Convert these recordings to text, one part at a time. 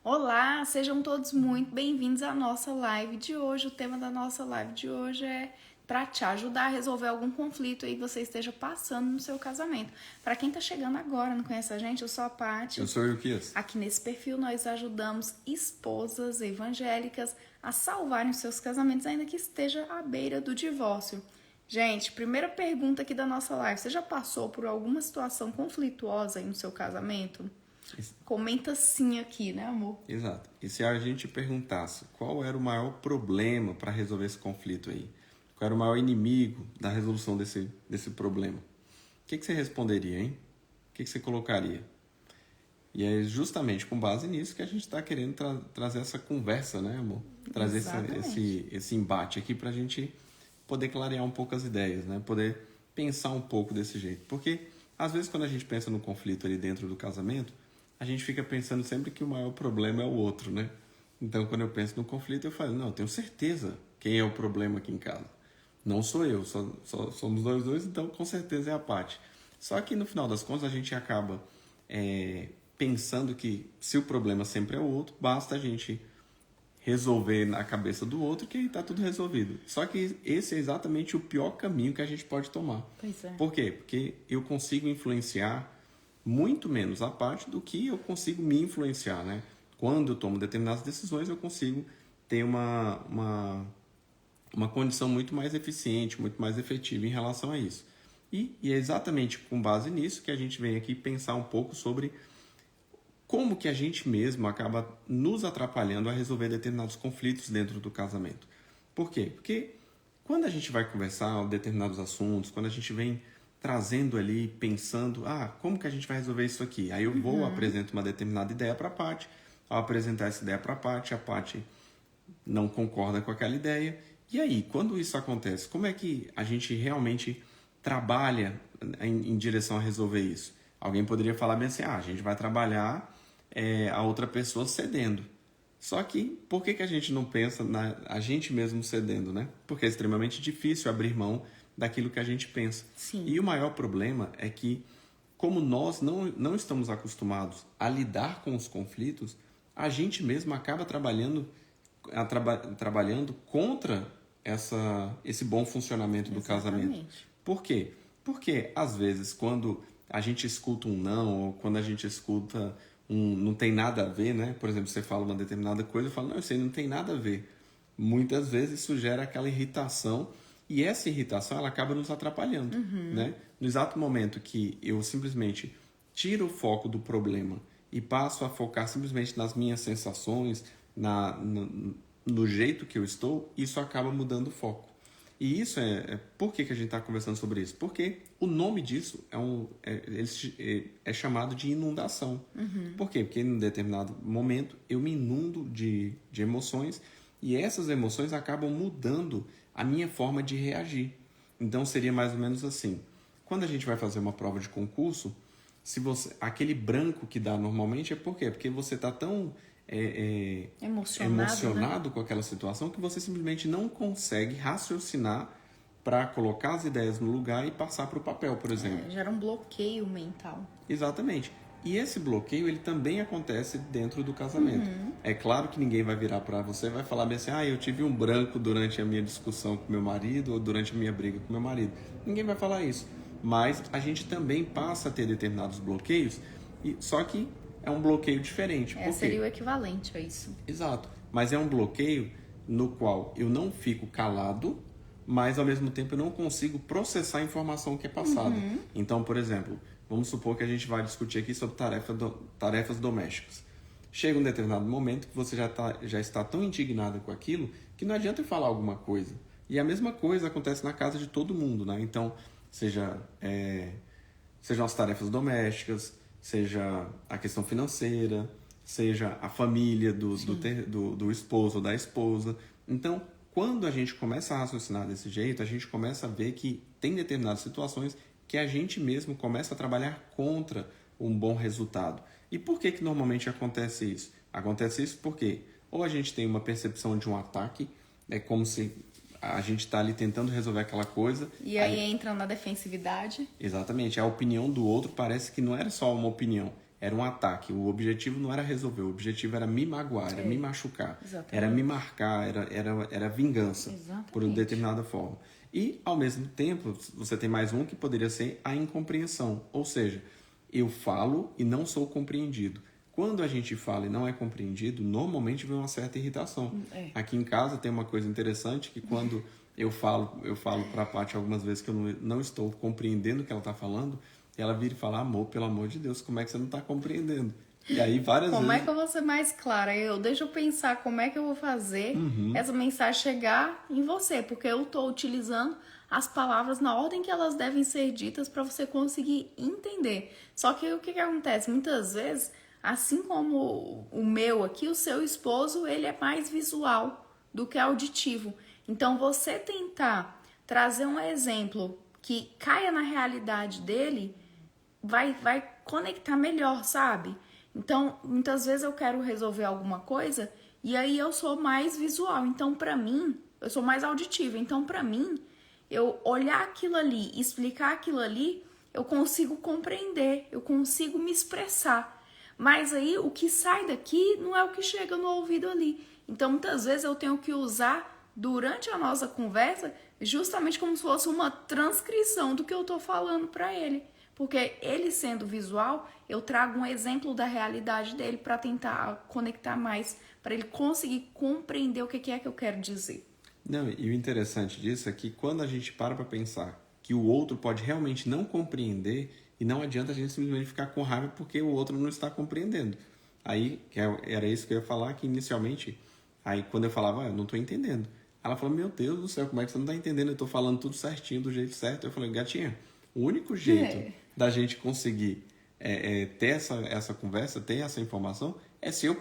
Olá, sejam todos muito bem-vindos à nossa live de hoje. O tema da nossa live de hoje é para te ajudar a resolver algum conflito aí que você esteja passando no seu casamento. Para quem tá chegando agora, não conhece a gente, eu sou a Paty. Eu sou o Ilquias. Aqui nesse perfil nós ajudamos esposas evangélicas a salvarem os seus casamentos, ainda que esteja à beira do divórcio. Gente, primeira pergunta aqui da nossa live. Você já passou por alguma situação conflituosa aí no seu casamento? Comenta sim aqui, né, amor? Exato. E se a gente perguntasse qual era o maior problema para resolver esse conflito aí? Qual era o maior inimigo da resolução desse problema? O que você responderia, hein? O que você colocaria? E é justamente com base nisso que a gente está querendo trazer essa conversa, né, amor? Trazer esse embate aqui para a gente poder clarear um pouco as ideias, né? Poder pensar um pouco desse jeito. Porque, às vezes, quando a gente pensa no conflito ali dentro do casamento, a gente fica pensando sempre que o maior problema é o outro, né? Então, quando eu penso no conflito, eu falo, não, eu tenho certeza quem é o problema aqui em casa. Não sou eu, somos nós dois, então com certeza é a Paty. Só que no final das contas a gente acaba pensando que se o problema sempre é o outro, basta a gente resolver na cabeça do outro que está tudo resolvido. Só que esse é exatamente o pior caminho que a gente pode tomar. Pois é. Por quê? Porque eu consigo influenciar muito menos a Paty do que eu consigo me influenciar, né? Quando eu tomo determinadas decisões, eu consigo ter uma condição muito mais eficiente, muito mais efetiva em relação a isso. E é exatamente com base nisso que a gente vem aqui pensar um pouco sobre como que a gente mesmo acaba nos atrapalhando a resolver determinados conflitos dentro do casamento. Por quê? Porque quando a gente vai conversar determinados assuntos, quando a gente vem trazendo ali, pensando, como que a gente vai resolver isso aqui? Aí eu vou, apresento uma determinada ideia para a Paty, ao apresentar essa ideia para a Paty não concorda com aquela ideia. E aí, quando isso acontece, como é que a gente realmente trabalha em direção a resolver isso? Alguém poderia falar bem assim, a gente vai trabalhar a outra pessoa cedendo. Só que, por que a gente não pensa a gente mesmo cedendo, né? Porque é extremamente difícil abrir mão daquilo que a gente pensa. Sim. E o maior problema é que, como nós não estamos acostumados a lidar com os conflitos, a gente mesmo acaba trabalhando contra esse bom funcionamento do casamento. Por quê? Porque, às vezes, quando a gente escuta um não, ou quando a gente escuta não tem nada a ver, né? Por exemplo, você fala uma determinada coisa, eu falo, não, isso aí não tem nada a ver. Muitas vezes isso gera aquela irritação, e essa irritação ela acaba nos atrapalhando, né? No exato momento que eu simplesmente tiro o foco do problema e passo a focar simplesmente nas minhas sensações, no jeito que eu estou, isso acaba mudando o foco. E isso por que a gente está conversando sobre isso? Porque o nome disso é chamado de inundação. Por quê? Porque em um determinado momento eu me inundo de emoções e essas emoções acabam mudando a minha forma de reagir. Então seria mais ou menos assim. Quando a gente vai fazer uma prova de concurso, aquele branco que dá normalmente é por quê? Porque você está tão emocionado, né? Com aquela situação que você simplesmente não consegue raciocinar para colocar as ideias no lugar e passar para o papel, por exemplo. Gera um bloqueio mental. Exatamente. E esse bloqueio ele também acontece dentro do casamento. É claro que ninguém vai virar para você e vai falar bem assim, eu tive um branco durante a minha discussão com meu marido ou durante a minha briga com meu marido. Ninguém vai falar isso. Mas a gente também passa a ter determinados bloqueios, só que é um bloqueio diferente. Por quê? Seria o equivalente a isso. Exato. Mas é um bloqueio no qual eu não fico calado, mas ao mesmo tempo eu não consigo processar a informação que é passada. Então, por exemplo, vamos supor que a gente vai discutir aqui sobre tarefas domésticas. Chega um determinado momento que você já está tão indignada com aquilo que não adianta eu falar alguma coisa. E a mesma coisa acontece na casa de todo mundo, né? Então, sejam as tarefas domésticas, seja a questão financeira, seja a família do esposo ou da esposa. Então, quando a gente começa a raciocinar desse jeito, a gente começa a ver que tem determinadas situações que a gente mesmo começa a trabalhar contra um bom resultado. E por que normalmente acontece isso? Acontece isso porque ou a gente tem uma percepção de um ataque, é como se a gente está ali tentando resolver aquela coisa. E aí entra na defensividade. Exatamente. A opinião do outro parece que não era só uma opinião. era um ataque. O objetivo não era resolver, o objetivo era me magoar, era me machucar, Exatamente. era me marcar, era vingança, Exatamente. por uma determinada forma. E, ao mesmo tempo, você tem mais um que poderia ser a incompreensão. Ou seja, eu falo e não sou compreendido. Quando a gente fala e não é compreendido, normalmente vem uma certa irritação. Aqui em casa tem uma coisa interessante que quando eu falo para a Paty algumas vezes que eu não estou compreendendo o que ela está falando, ela vira e fala, amor, pelo amor de Deus, como é que você não está compreendendo? E aí várias vezes... Como é que eu vou ser mais clara? Deixa eu pensar como é que eu vou fazer essa mensagem chegar em você, porque eu estou utilizando as palavras na ordem que elas devem ser ditas para você conseguir entender. Só que o que acontece? Muitas vezes, assim como o meu aqui, o seu esposo, ele é mais visual do que auditivo. Então, você tentar trazer um exemplo que caia na realidade dele, vai conectar melhor, sabe? Então, muitas vezes eu quero resolver alguma coisa e aí eu sou mais visual. Então, pra mim, eu sou mais auditiva. Então, pra mim, eu olhar aquilo ali, explicar aquilo ali, eu consigo compreender, eu consigo me expressar. Mas aí, o que sai daqui não é o que chega no ouvido ali. Então, muitas vezes eu tenho que usar durante a nossa conversa justamente como se fosse uma transcrição do que eu tô falando pra ele. Porque ele sendo visual, eu trago um exemplo da realidade dele para tentar conectar mais, para ele conseguir compreender o que é que eu quero dizer. Não, e o interessante disso é que quando a gente para pensar que o outro pode realmente não compreender, e não adianta a gente simplesmente ficar com raiva porque o outro não está compreendendo. Aí, era isso que eu ia falar, que inicialmente, aí quando eu falava, eu não estou entendendo. Ela falou, meu Deus do céu, como é que você não está entendendo? Eu estou falando tudo certinho, do jeito certo. Eu falei, gatinha, o único jeito da gente conseguir ter essa conversa, ter essa informação, é se eu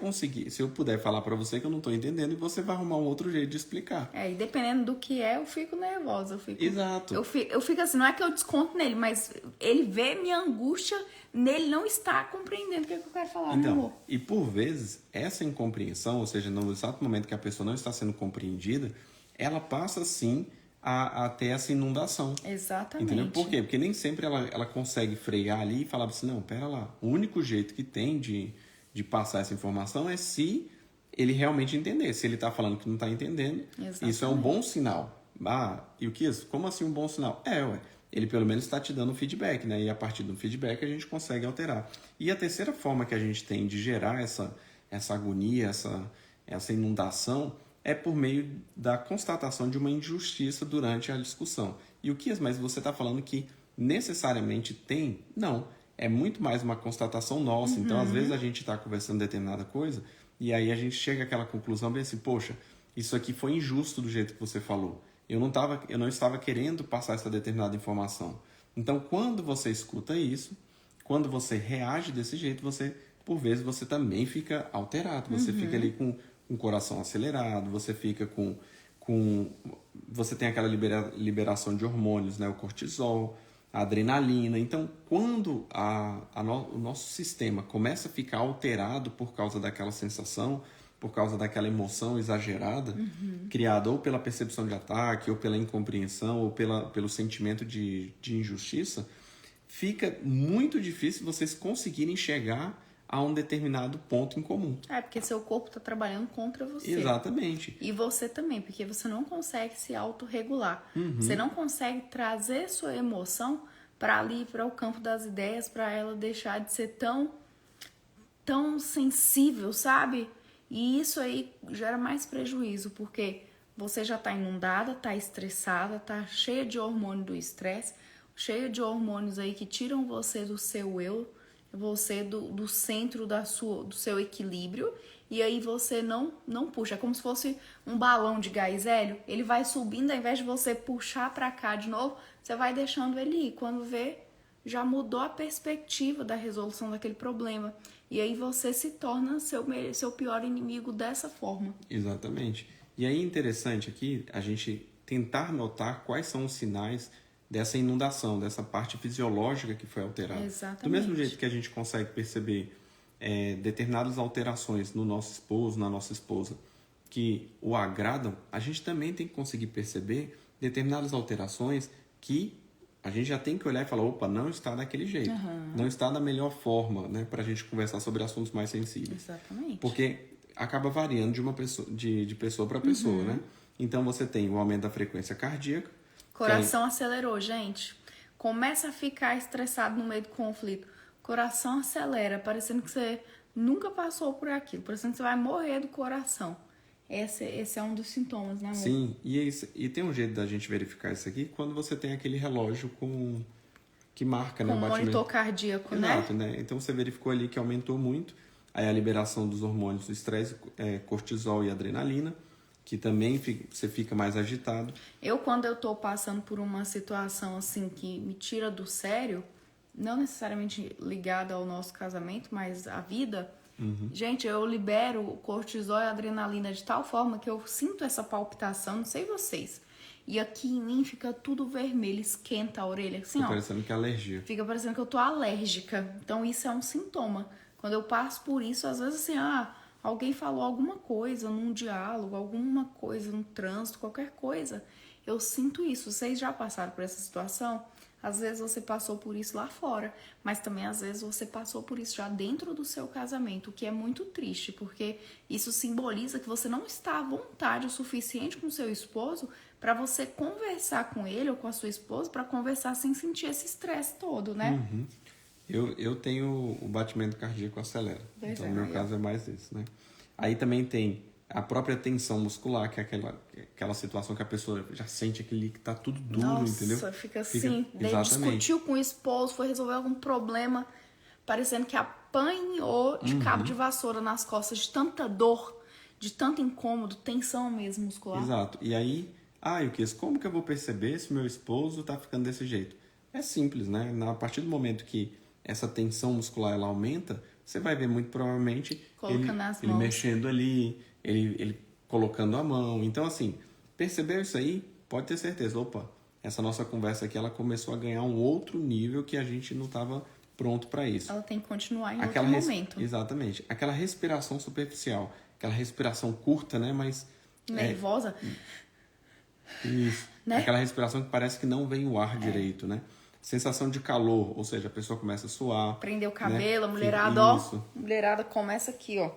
puder falar para você que eu não estou entendendo e você vai arrumar um outro jeito de explicar. E dependendo do que eu fico nervosa. Exato. Eu fico assim, não é que eu desconto nele, mas ele vê minha angústia nele não está compreendendo o que eu quero falar, meu amor. E por vezes, essa incompreensão, ou seja, no exato momento que a pessoa não está sendo compreendida, ela passa sim a ter essa inundação. Exatamente. Entendeu? Por quê? Porque nem sempre ela consegue frear ali e falar assim, não, pera lá, o único jeito que tem de passar essa informação é se ele realmente entender. Se ele está falando que não está entendendo, Exatamente. Isso é um bom sinal. E o que é isso? Como assim um bom sinal? Ele pelo menos está te dando feedback, né? E a partir do feedback a gente consegue alterar. E a terceira forma que a gente tem de gerar essa agonia, essa inundação, é por meio da constatação de uma injustiça durante a discussão. E o que é? Mas você está falando que necessariamente tem? Não. É muito mais uma constatação nossa. Então, às vezes, a gente está conversando determinada coisa e aí a gente chega àquela conclusão bem assim, poxa, isso aqui foi injusto do jeito que você falou. Eu não estava querendo passar essa determinada informação. Então, quando você escuta isso, quando você reage desse jeito, por vezes, você também fica alterado. Você fica ali com o coração acelerado, você fica você tem aquela liberação de hormônios, né? O cortisol, a adrenalina. Então, quando o nosso sistema começa a ficar alterado por causa daquela sensação, por causa daquela emoção exagerada, criada ou pela percepção de ataque, ou pela incompreensão, ou pelo sentimento de injustiça, fica muito difícil vocês conseguirem chegar a um determinado ponto em comum. Porque seu corpo está trabalhando contra você. Exatamente. E você também, porque você não consegue se autorregular. Você não consegue trazer sua emoção para o campo das ideias, para ela deixar de ser tão sensível, sabe? E isso aí gera mais prejuízo, porque você já está inundada, está estressada, está cheia de hormônio do estresse, cheia de hormônios aí que tiram você do seu eu, você do centro do seu equilíbrio, e aí você não puxa. É como se fosse um balão de gás hélio, ele vai subindo, ao invés de você puxar para cá de novo, você vai deixando ele ir. Quando vê, já mudou a perspectiva da resolução daquele problema. E aí você se torna seu pior inimigo dessa forma. Exatamente. E aí é interessante aqui a gente tentar notar quais são os sinais dessa inundação, dessa parte fisiológica que foi alterada. Exatamente. Do mesmo jeito que a gente consegue perceber determinadas alterações no nosso esposo, na nossa esposa, que o agradam, a gente também tem que conseguir perceber determinadas alterações que a gente já tem que olhar e falar, opa, não está daquele jeito. Não está da melhor forma, né? Pra gente conversar sobre assuntos mais sensíveis. Exatamente. Porque acaba variando de uma pessoa, de pessoa para pessoa, né? Então você tem o aumento da frequência cardíaca. Coração acelerou, gente. Começa a ficar estressado no meio do conflito. Coração acelera, parecendo que você nunca passou por aquilo. Parecendo que você vai morrer do coração. Esse é um dos sintomas, né, amor? Sim, e tem um jeito da gente verificar isso aqui quando você tem aquele relógio que marca, né, o batimento. Monitor cardíaco, Exato, né? Então você verificou ali que aumentou muito. Aí a liberação dos hormônios do estresse, cortisol e adrenalina, que também você fica mais agitado. Quando eu tô passando por uma situação assim que me tira do sério, não necessariamente ligada ao nosso casamento, mas à vida, gente, eu libero o cortisol e a adrenalina de tal forma que eu sinto essa palpitação, não sei vocês. E aqui em mim fica tudo vermelho, esquenta a orelha, assim, Fica ó. parecendo que é alergia. Fica parecendo que eu tô alérgica. Então isso é um sintoma. Quando eu passo por isso, às vezes assim, alguém falou alguma coisa num diálogo, alguma coisa no trânsito, qualquer coisa. Eu sinto isso. Vocês já passaram por essa situação? Às vezes você passou por isso lá fora, mas também às vezes você passou por isso já dentro do seu casamento, o que é muito triste, porque isso simboliza que você não está à vontade o suficiente com o seu esposo para você conversar com ele ou com a sua esposa, para conversar sem sentir esse estresse todo, né? Eu tenho o batimento cardíaco acelera. Pois Então, é, no meu aí, caso, é mais isso, né? Aí também tem a própria tensão muscular, que é aquela situação que a pessoa já sente aquele que tá tudo duro, Nossa, entendeu? fica assim, daí exatamente. discutiu com o esposo, foi resolver algum problema, parecendo que apanhou de cabo de vassoura nas costas, de tanta dor, de tanto incômodo, tensão mesmo muscular. Exato. E aí, Yukis, como que eu vou perceber se meu esposo tá ficando desse jeito? É simples, né? A partir do momento que essa tensão muscular ela aumenta, você vai ver muito provavelmente Colocando as ele mãos. mexendo ali, ele colocando a mão. Então, assim, percebeu isso aí, pode ter certeza. Opa, essa nossa conversa aqui, ela começou a ganhar um outro nível que a gente não estava pronto para isso. Ela tem que continuar em outro momento. Exatamente. Aquela respiração superficial, aquela respiração curta, né? Mas... Nervosa. Isso. Né? Aquela respiração que parece que não vem o ar direito, né? Sensação de calor, ou seja, a pessoa começa a suar. Prender o cabelo, né? a mulherada, ó. Mulherada começa aqui, ó.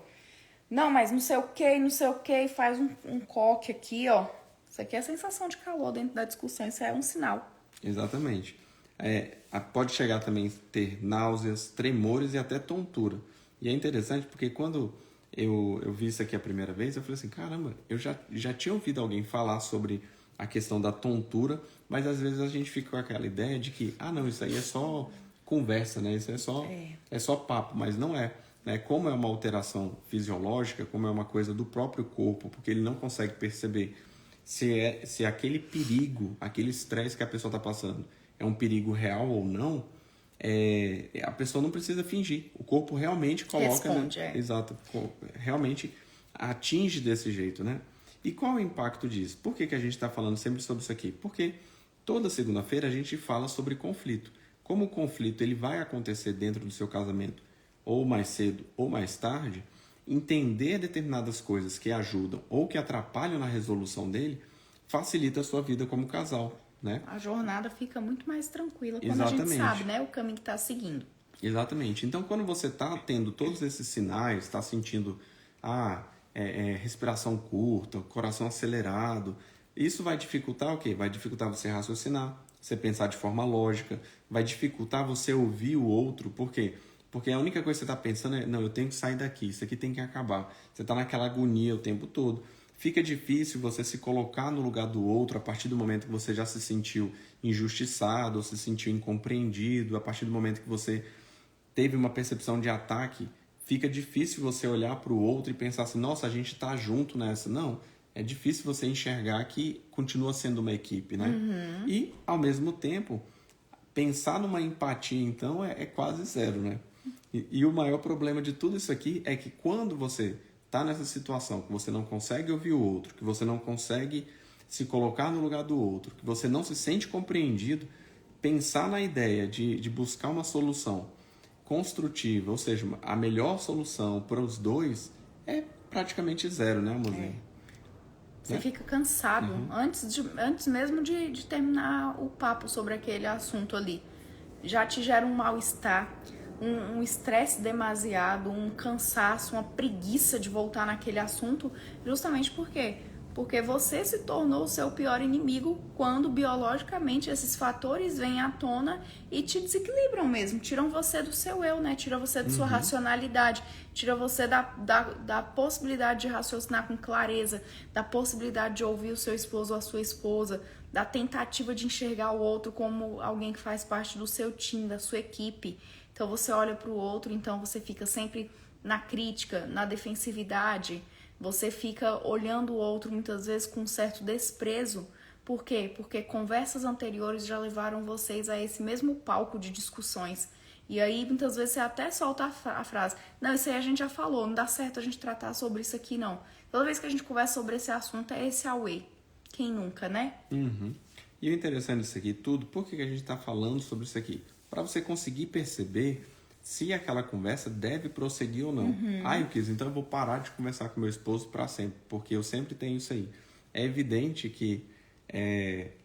Não, mas não sei o que, faz um coque aqui, ó. Isso aqui é a sensação de calor dentro da discussão, isso é um sinal. Exatamente. Pode chegar também a ter náuseas, tremores e até tontura. E é interessante porque quando eu vi isso aqui a primeira vez, eu falei assim, caramba, eu já tinha ouvido alguém falar sobre a questão da tontura, mas às vezes a gente fica com aquela ideia de que, não, isso aí é só conversa, né? Isso é só papo, mas não é. Né? Como é uma alteração fisiológica, como é uma coisa do próprio corpo, porque ele não consegue perceber se aquele perigo, aquele estresse que a pessoa está passando é um perigo real ou não, a pessoa não precisa fingir. O corpo realmente coloca... Responde, Exato. Realmente atinge desse jeito, né? E qual é o impacto disso? Por que a gente está falando sempre sobre isso aqui? Porque toda segunda-feira a gente fala sobre conflito. Como o conflito ele vai acontecer dentro do seu casamento, ou mais cedo ou mais tarde, entender determinadas coisas que ajudam ou que atrapalham na resolução dele, facilita a sua vida como casal, né? A jornada fica muito mais tranquila quando Exatamente. a gente sabe, né, o caminho que está seguindo. Exatamente. Então, quando você está tendo todos esses sinais, está sentindo respiração curta, coração acelerado, isso vai dificultar o quê? Vai dificultar você raciocinar, você pensar de forma lógica, vai dificultar você ouvir o outro. Por quê? Porque a única coisa que você está pensando é, não, eu tenho que sair daqui, isso aqui tem que acabar. Você está naquela agonia o tempo todo. Fica difícil você se colocar no lugar do outro a partir do momento que você já se sentiu injustiçado, ou se sentiu incompreendido, a partir do momento que você teve uma percepção de ataque, fica difícil você olhar para o outro e pensar assim, nossa, a gente está junto nessa. Não, é difícil você enxergar que continua sendo uma equipe, né? E, ao mesmo tempo, pensar numa empatia, então, é quase zero, né? E o maior problema de tudo isso aqui é que quando você está nessa situação, que você não consegue ouvir o outro, que você não consegue se colocar no lugar do outro, que você não se sente compreendido, pensar na ideia de buscar uma solução construtiva, ou seja, a melhor solução para os dois é praticamente zero, né, amorzinho? Você fica cansado antes mesmo de terminar o papo sobre aquele assunto ali. Já te gera um mal-estar, um estresse demasiado, um cansaço, uma preguiça de voltar naquele assunto, justamente por quê? Porque você se tornou o seu pior inimigo quando biologicamente esses fatores vêm à tona e te desequilibram mesmo, tiram você do seu eu, né? Tira você da sua racionalidade, tira você da possibilidade de raciocinar com clareza, da possibilidade de ouvir o seu esposo ou a sua esposa, da tentativa de enxergar o outro como alguém que faz parte do seu time, da sua equipe. Então você olha para o outro, então você fica sempre na crítica, na defensividade. Você fica olhando o outro muitas vezes com um certo desprezo. Por quê? Porque conversas anteriores já levaram vocês a esse mesmo palco de discussões. E aí muitas vezes você até solta a frase: não, isso aí a gente já falou, não dá certo a gente tratar sobre isso aqui não. Toda vez que a gente conversa sobre esse assunto é esse away. Quem nunca, né? E o interessante disso aqui tudo, por que a gente está falando sobre isso aqui? Para você conseguir perceber se aquela conversa deve prosseguir ou não. Eu quis, então eu vou parar de conversar com meu esposo para sempre, porque eu sempre tenho isso aí. É evidente que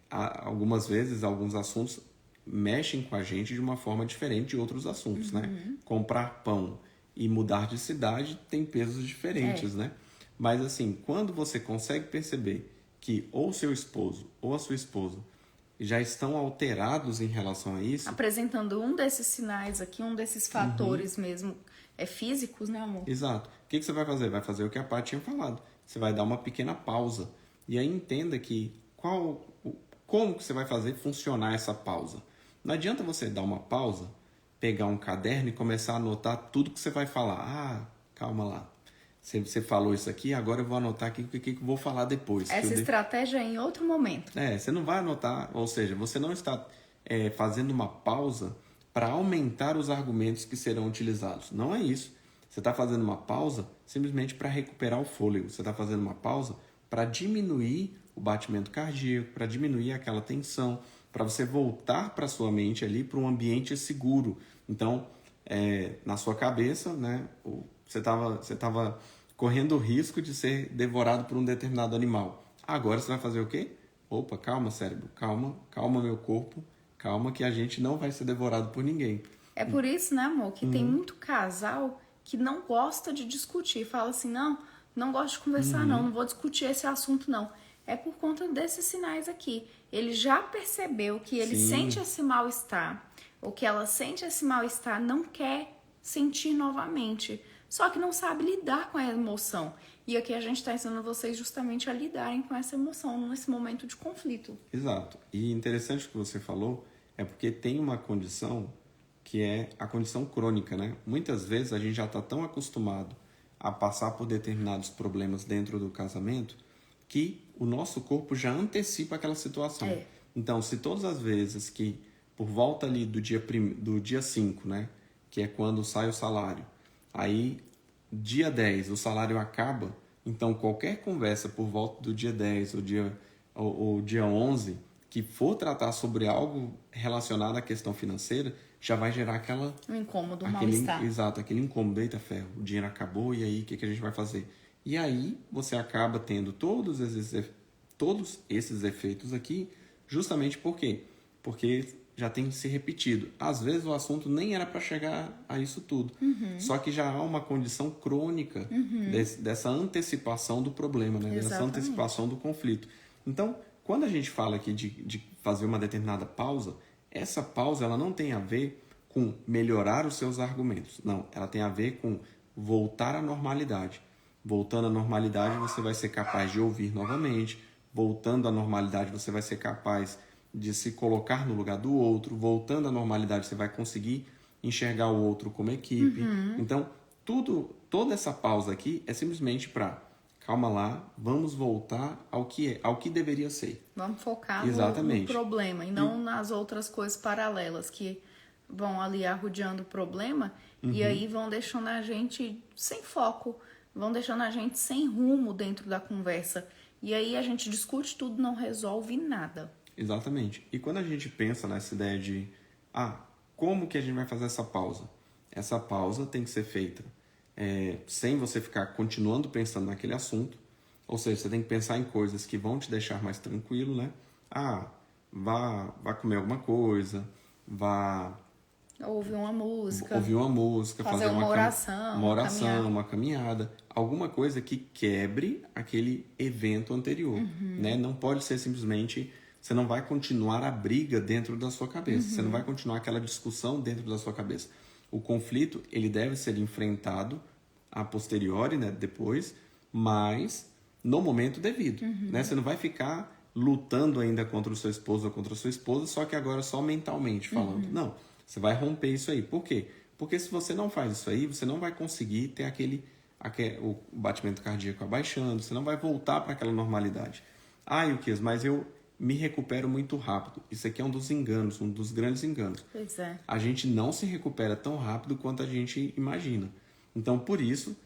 algumas vezes alguns assuntos mexem com a gente de uma forma diferente de outros assuntos, né? Comprar pão e mudar de cidade tem pesos diferentes, né? Mas assim, quando você consegue perceber que ou seu esposo ou a sua esposa já estão alterados em relação a isso... Apresentando um desses sinais aqui, um desses fatores mesmo físicos, né, amor? Exato. O que você vai fazer? Vai fazer o que a Paty tinha falado. Você vai dar uma pequena pausa. E aí entenda que como que você vai fazer funcionar essa pausa. Não adianta você dar uma pausa, pegar um caderno e começar a anotar tudo que você vai falar. Calma lá. Você falou isso aqui, agora eu vou anotar aqui o que eu vou falar depois. Essa estratégia é em outro momento. Você não vai anotar, ou seja, você não está fazendo uma pausa para aumentar os argumentos que serão utilizados. Não é isso. Você está fazendo uma pausa simplesmente para recuperar o fôlego. Você está fazendo uma pausa para diminuir o batimento cardíaco, para diminuir aquela tensão, para você voltar para a sua mente ali para um ambiente seguro. Então, na sua cabeça, né, você estava correndo o risco de ser devorado por um determinado animal. Agora você vai fazer o quê? Opa, calma, cérebro, calma meu corpo, calma que a gente não vai ser devorado por ninguém. É por isso, né, amor, que tem muito casal que não gosta de discutir. Fala assim, não gosto de conversar não vou discutir esse assunto não. É por conta desses sinais aqui. Ele já percebeu que ele sente esse mal-estar, ou que ela sente esse mal-estar, não quer sentir novamente. Só que não sabe lidar com a emoção. E aqui a gente está ensinando vocês justamente a lidarem com essa emoção nesse momento de conflito. Exato. E interessante o que você falou é porque tem uma condição que é a condição crônica, né? Muitas vezes a gente já está tão acostumado a passar por determinados problemas dentro do casamento que o nosso corpo já antecipa aquela situação. Então, se todas as vezes que por volta ali do dia 5, né? Que é quando sai o salário, aí, dia 10, o salário acaba, então qualquer conversa por volta do dia 10 ou dia 11, que for tratar sobre algo relacionado à questão financeira, já vai gerar um incômodo, um mal-estar. Exato, aquele incômodo, eita ferro, o dinheiro acabou, e aí, o que a gente vai fazer? E aí, você acaba tendo todos esses efeitos aqui, justamente por quê? Porque já tem se repetido. Às vezes o assunto nem era para chegar a isso tudo. Só que já há uma condição crônica dessa antecipação do problema, né? Dessa antecipação do conflito. Então, quando a gente fala aqui de fazer uma determinada pausa, essa pausa ela não tem a ver com melhorar os seus argumentos. Não, ela tem a ver com voltar à normalidade. Voltando à normalidade, você vai ser capaz de ouvir novamente. Voltando à normalidade, você vai ser capaz de se colocar no lugar do outro. Voltando à normalidade, você vai conseguir enxergar o outro como equipe. Então, toda essa pausa aqui é simplesmente para, calma lá, vamos voltar ao que deveria ser. Vamos focar no problema e não nas outras coisas paralelas que vão ali arrodeando o problema e aí vão deixando a gente sem foco, vão deixando a gente sem rumo dentro da conversa. E aí a gente discute tudo, não resolve nada. Exatamente. E quando a gente pensa nessa ideia de, como que a gente vai fazer essa pausa? Essa pausa tem que ser feita sem você ficar continuando pensando naquele assunto. Ou seja, você tem que pensar em coisas que vão te deixar mais tranquilo, né? Ah, vá comer alguma coisa, vá Ouvir uma música. fazer uma oração, uma caminhada, alguma coisa que quebre aquele evento anterior, né? Não pode ser simplesmente, você não vai continuar a briga dentro da sua cabeça, você não vai continuar aquela discussão dentro da sua cabeça. O conflito, ele deve ser enfrentado a posteriori, né? Depois, mas no momento devido, né? Você não vai ficar lutando ainda contra o seu esposo ou contra a sua esposa, só que agora só mentalmente falando. Não, você vai romper isso aí. Por quê? Porque se você não faz isso aí, você não vai conseguir ter o batimento cardíaco abaixando, você não vai voltar para aquela normalidade. Ah, Ilquias, mas eu me recupero muito rápido. Isso aqui é um dos enganos, um dos grandes enganos. Pois é. A gente não se recupera tão rápido quanto a gente imagina. Então, por isso,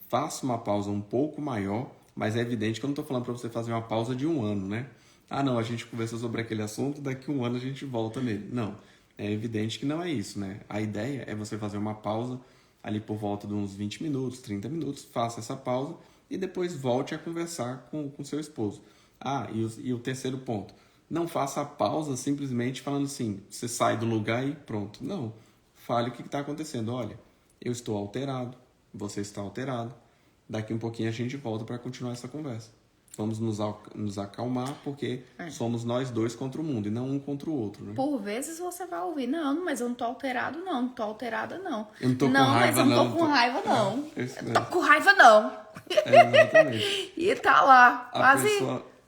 faça uma pausa um pouco maior, mas é evidente que eu não estou falando para você fazer uma pausa de 1 ano, né? Ah, não, a gente conversou sobre aquele assunto, daqui a 1 ano a gente volta nele. Não, é evidente que não é isso, né? A ideia é você fazer uma pausa ali por volta de uns 20 minutos, 30 minutos, faça essa pausa e depois volte a conversar com seu esposo. Ah, e o terceiro ponto, não faça a pausa simplesmente falando assim, você sai do lugar e pronto. Não, fale o que está acontecendo. Olha, eu estou alterado, você está alterado, daqui um pouquinho a gente volta para continuar essa conversa. Vamos nos acalmar, porque somos nós dois contra o mundo e não um contra o outro, né? Por vezes você vai ouvir, não, mas eu não tô alterado, não tô alterada, não. Eu não tô com raiva, não. Não, tô com raiva, não. Eu tô com raiva, não. Exatamente. E tá lá, quase...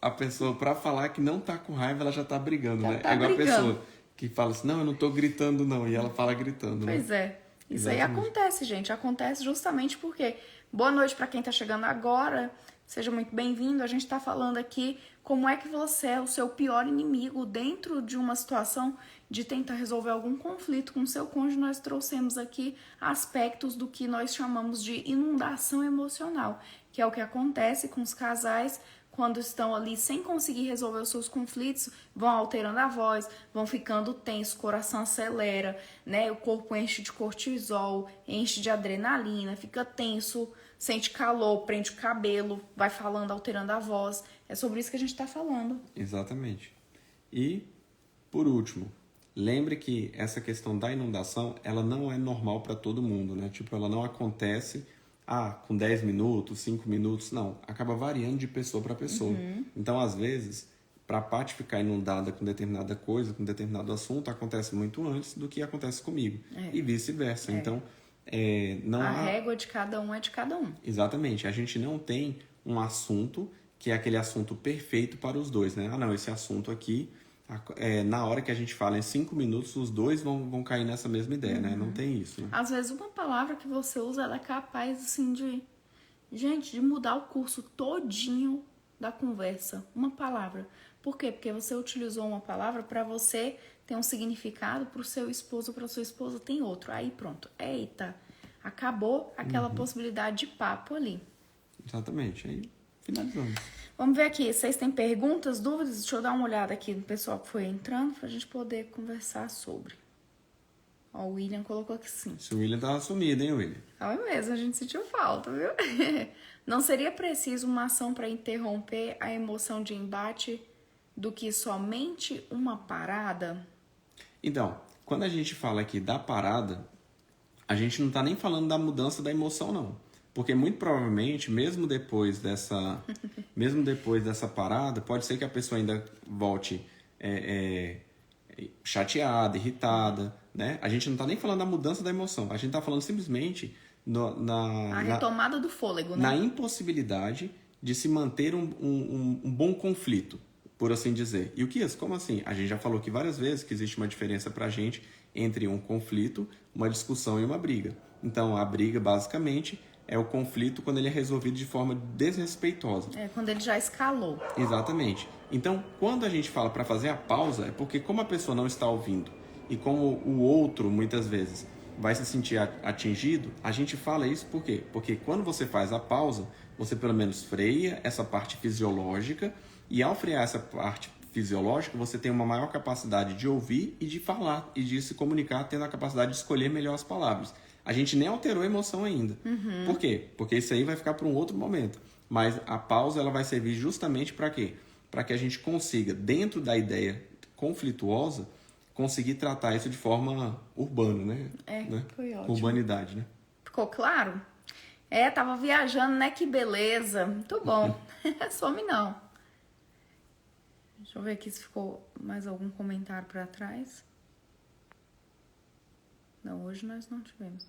A pessoa, pra falar que não tá com raiva, ela já tá brigando, né? Tá é igual brigando. a pessoa que fala assim, não, eu não tô gritando, não. E ela fala gritando, né? Pois é. Isso Exatamente. aí acontece, gente. Acontece justamente porque... Boa noite para quem tá chegando agora. Seja muito bem-vindo. A gente tá falando aqui como é que você é o seu pior inimigo dentro de uma situação de tentar resolver algum conflito com o seu cônjuge. Nós trouxemos aqui aspectos do que nós chamamos de inundação emocional, que é o que acontece com os casais quando estão ali sem conseguir resolver os seus conflitos, vão alterando a voz, vão ficando tenso, o coração acelera, né? O corpo enche de cortisol, enche de adrenalina, fica tenso, sente calor, prende o cabelo, vai falando, alterando a voz. É sobre isso que a gente está falando. Exatamente. E, por último, lembre que essa questão da inundação, ela não é normal para todo mundo, né? Tipo, ela não acontece... com 10 minutos, 5 minutos, não. Acaba variando de pessoa para pessoa. Então, às vezes, para a Paty ficar inundada com determinada coisa, com determinado assunto, acontece muito antes do que acontece comigo. E vice-versa. Então, a régua de cada um é de cada um. Exatamente. A gente não tem um assunto que é aquele assunto perfeito para os dois, né? Ah, não, esse assunto aqui... na hora que a gente fala em 5 minutos, os dois vão cair nessa mesma ideia, né? Não tem isso, né? Às vezes uma palavra que você usa, ela é capaz, assim, de mudar o curso todinho da conversa. Uma palavra. Por quê? Porque você utilizou uma palavra para você ter um significado, para o seu esposo, para sua esposa tem outro. Aí pronto. Eita, acabou aquela possibilidade de papo ali. Exatamente. Aí finalizamos. Vamos ver aqui, vocês têm perguntas, dúvidas? Deixa eu dar uma olhada aqui no pessoal que foi entrando pra gente poder conversar sobre. Ó, o William colocou aqui sim. Esse William tava sumido, hein, William? É mesmo, a gente sentiu falta, viu? Não seria preciso uma ação para interromper a emoção de embate do que somente uma parada? Então, quando a gente fala aqui da parada, a gente não tá nem falando da mudança da emoção, não. Porque muito provavelmente, mesmo depois dessa parada, pode ser que a pessoa ainda volte chateada, irritada, né? A gente não está nem falando da mudança da emoção, a gente está falando simplesmente a retomada do fôlego, né? Na impossibilidade de se manter um bom conflito, por assim dizer. E o que é isso? Como assim? A gente já falou aqui várias vezes que existe uma diferença para a gente entre um conflito, uma discussão e uma briga. Então, a briga, basicamente... é o conflito quando ele é resolvido de forma desrespeitosa. Quando ele já escalou. Exatamente. Então, quando a gente fala para fazer a pausa, é porque como a pessoa não está ouvindo e como o outro, muitas vezes, vai se sentir atingido, a gente fala isso por quê? Porque quando você faz a pausa, você pelo menos freia essa parte fisiológica e ao frear essa parte fisiológica, você tem uma maior capacidade de ouvir e de falar e de se comunicar, tendo a capacidade de escolher melhor as palavras. A gente nem alterou a emoção ainda. Por quê? Porque isso aí vai ficar para um outro momento. Mas a pausa ela vai servir justamente para quê? Para que a gente consiga, dentro da ideia conflituosa, conseguir tratar isso de forma urbana, né? Foi ótimo. Urbanidade, né? Ficou claro? Tava viajando, né? Que beleza. Muito bom. Some não. Deixa eu ver aqui se ficou mais algum comentário para trás. Não, hoje nós não tivemos.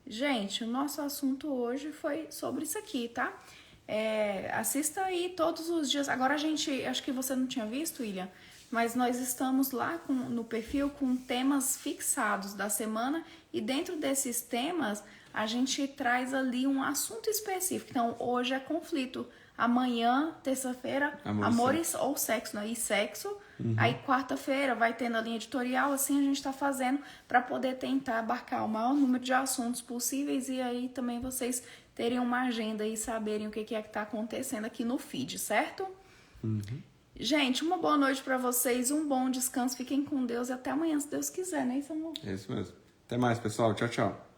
Gente, o nosso assunto hoje foi sobre isso aqui, tá? Assista aí todos os dias. Agora a gente, acho que você não tinha visto, William, mas nós estamos lá no perfil com temas fixados da semana e dentro desses temas a gente traz ali um assunto específico. Então, hoje é conflito. Amanhã, terça-feira, amor ou sexo, né? E sexo. Aí, quarta-feira, vai tendo a linha editorial. Assim, a gente tá fazendo para poder tentar abarcar o maior número de assuntos possíveis. E aí, também, vocês terem uma agenda e saberem o que é que tá acontecendo aqui no feed, certo? Gente, uma boa noite para vocês. Um bom descanso. Fiquem com Deus e até amanhã, se Deus quiser, né? É isso mesmo. Até mais, pessoal. Tchau, tchau.